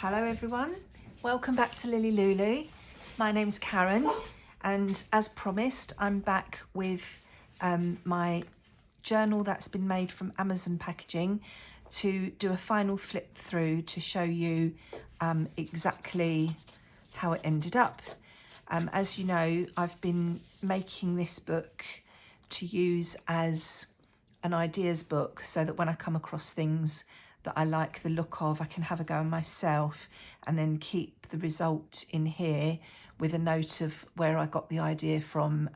Hello everyone, welcome back to Lily Lulu. My name's Karen and as promised I'm back with my journal that's been made from Amazon packaging to do a final flip through to show you exactly how it ended up. As you know, I've been making this book to use as an ideas book so that when I come across things that I like the look of, I can have a go myself and then keep the result in here with a note of where I got the idea from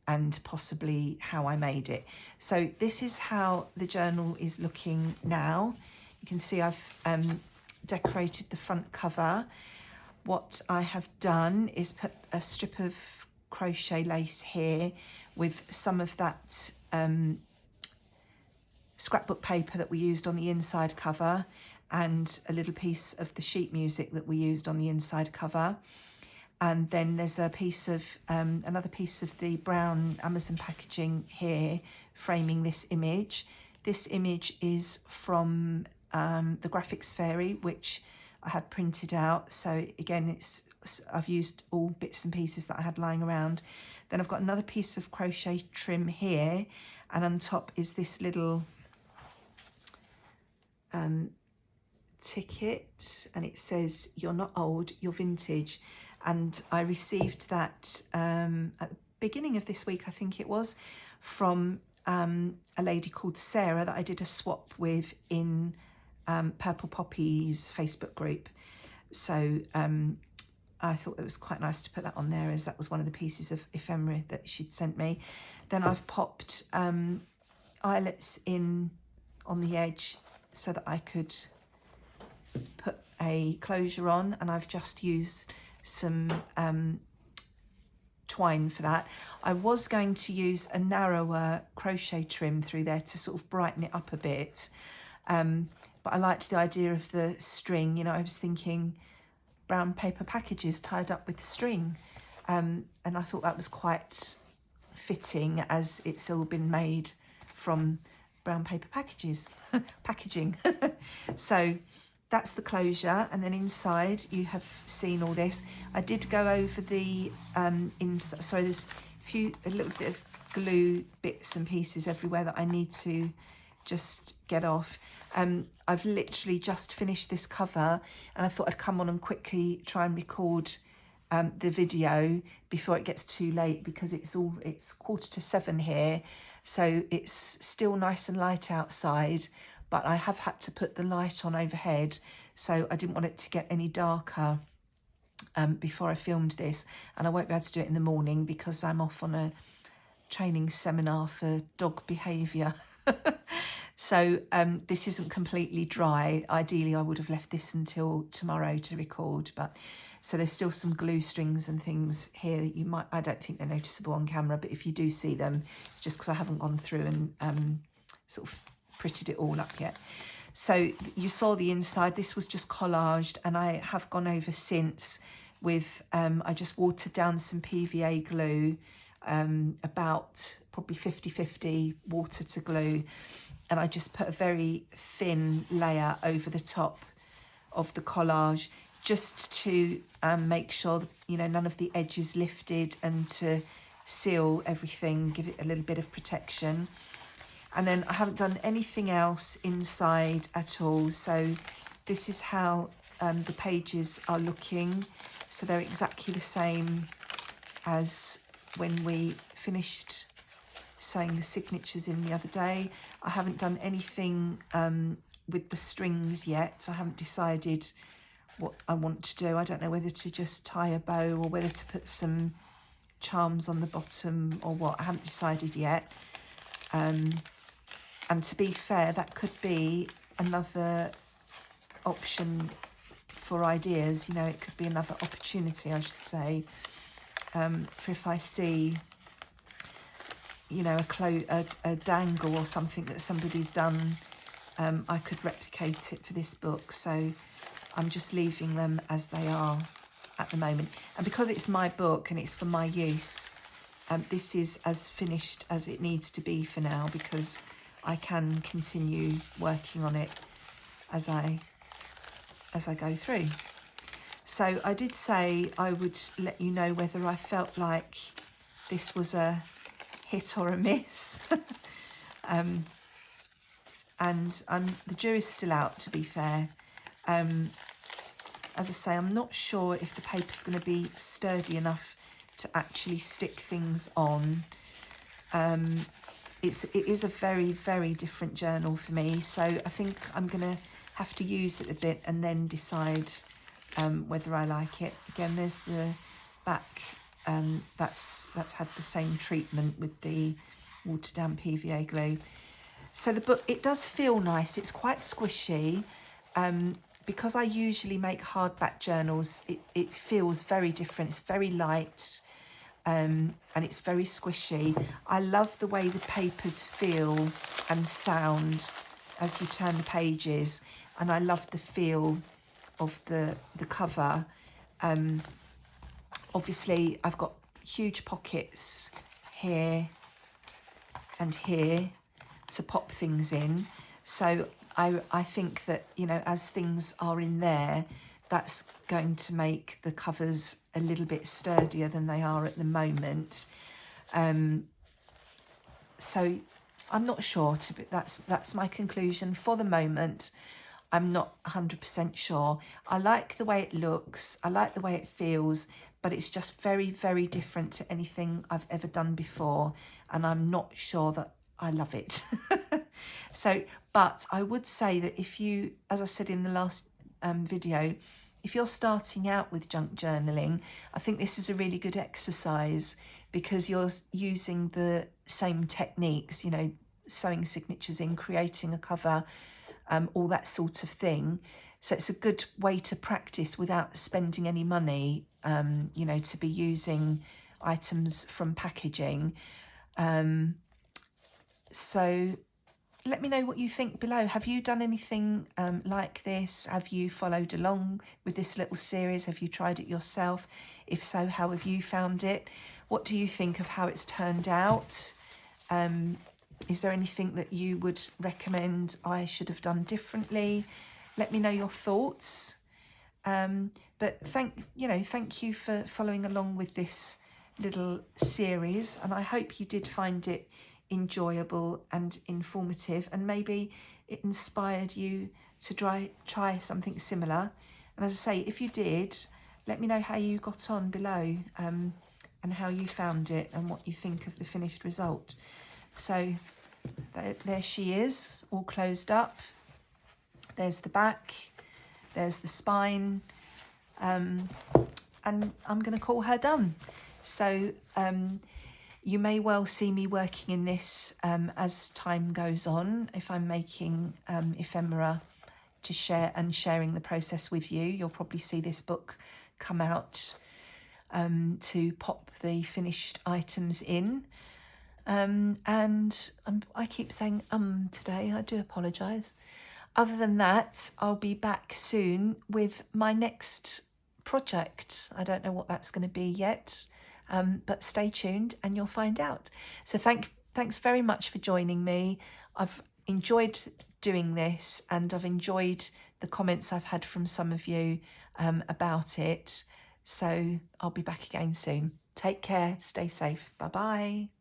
and possibly how I made it. So this is how the journal is looking now. You can see I've decorated the front cover. What I have done is put a strip of crochet lace here with some of that scrapbook paper that we used on the inside cover and a little piece of the sheet music that we used on the inside cover. And then there's a piece of another piece of the brown Amazon packaging here framing this image. This image is from the Graphics Fairy, which I had printed out. So again, I've used all bits and pieces that I had lying around. Then I've got another piece of crochet trim here, and on top is this little ticket, and it says "You're not old, you're vintage." And I received that at the beginning of this week, I think it was, from a lady called Sarah that I did a swap with in Purple Poppy's Facebook group. So I thought it was quite nice to put that on there, as that was one of the pieces of ephemera that she'd sent me. Then I've popped eyelets in on the edge so that I could put a closure on, and I've just used some twine for that. I was going to use a narrower crochet trim through there to sort of brighten it up a bit, but I liked the idea of the string. You know, I was thinking brown paper packages tied up with string, and I thought that was quite fitting as it's all been made from brown paper packaging. So that's the closure, and then inside you have seen all this. I did go over the inside, so there's a little bit of glue bits and pieces everywhere that I need to just get off. I've literally just finished this cover, and I thought I'd come on and quickly try and record the video before it gets too late, because it's 7:15 here, so it's still nice and light outside, but I have had to put the light on overhead, so I didn't want it to get any darker before I filmed this, and I won't be able to do it in the morning because I'm off on a training seminar for dog behaviour. So this isn't completely dry. Ideally I would have left this until tomorrow to record, but so there's still some glue strings and things here that I don't think they're noticeable on camera, but if you do see them, it's just because I haven't gone through and sort of prettied it all up yet. So you saw the inside. This was just collaged, and I have gone over since with I just watered down some PVA glue, about probably 50-50 water to glue, and I just put a very thin layer over the top of the collage just to make sure that, you know, none of the edges lifted, and to seal everything, give it a little bit of protection. And then I haven't done anything else inside at all. So this is how the pages are looking. So they're exactly the same as when we finished sewing the signatures in the other day. I haven't done anything with the strings yet. I haven't decided what I want to do. I don't know whether to just tie a bow or whether to put some charms on the bottom or what. I haven't decided yet. And to be fair, that could be another option for ideas. You know, it could be another opportunity, I should say, for if I see, you know, a dangle or something that somebody's done, I could replicate it for this book. So I'm just leaving them as they are at the moment. And because it's my book and it's for my use, this is as finished as it needs to be for now, because I can continue working on it as I as I go through. So I did say I would let you know whether I felt like this was a hit or a miss. And the jury's still out, to be fair. As I say, I'm not sure if the paper's going to be sturdy enough to actually stick things on. It is a very, very different journal for me, so I think I'm going to have to use it a bit and then decide whether I like it. Again, there's the back, that's had the same treatment with the watered down PVA glue. So the book, it does feel nice. It's quite squishy. Because I usually make hardback journals, it feels very different. It's very light, and it's very squishy. I love the way the papers feel and sound as you turn the pages, and I love the feel of the cover. Obviously, I've got huge pockets here and here to pop things in. So I think that, you know, as things are in there, that's going to make the covers a little bit sturdier than they are at the moment. So I'm not sure. That's my conclusion for the moment. I'm not 100% sure. I like the way it looks. I like the way it feels, but it's just very, very different to anything I've ever done before. And I'm not sure that I love it. So, but I would say that if you, as I said in the last video, if you're starting out with junk journaling, I think this is a really good exercise because you're using the same techniques, you know, sewing signatures in, creating a cover, all that sort of thing. So it's a good way to practice without spending any money, you know, to be using items from packaging. So let me know what you think below. Have you done anything like this? Have you followed along with this little series? Have you tried it yourself? If so, how have you found it? What do you think of how it's turned out? Is there anything that you would recommend I should have done differently? Let me know your thoughts. But thank you for following along with this little series, and I hope you did find it enjoyable and informative, and maybe it inspired you to try something similar. And as I say, if you did, let me know how you got on below, and how you found it and what you think of the finished result. So there she is, all closed up. There's the back, there's the spine, and I'm going to call her done. So you may well see me working in this as time goes on. If I'm making ephemera to share and sharing the process with you, you'll probably see this book come out to pop the finished items in. And I keep saying today, I do apologise. Other than that, I'll be back soon with my next project. I don't know what that's going to be yet. But stay tuned and you'll find out. So thanks very much for joining me. I've enjoyed doing this, and I've enjoyed the comments I've had from some of you about it. So I'll be back again soon. Take care, stay safe. Bye-bye.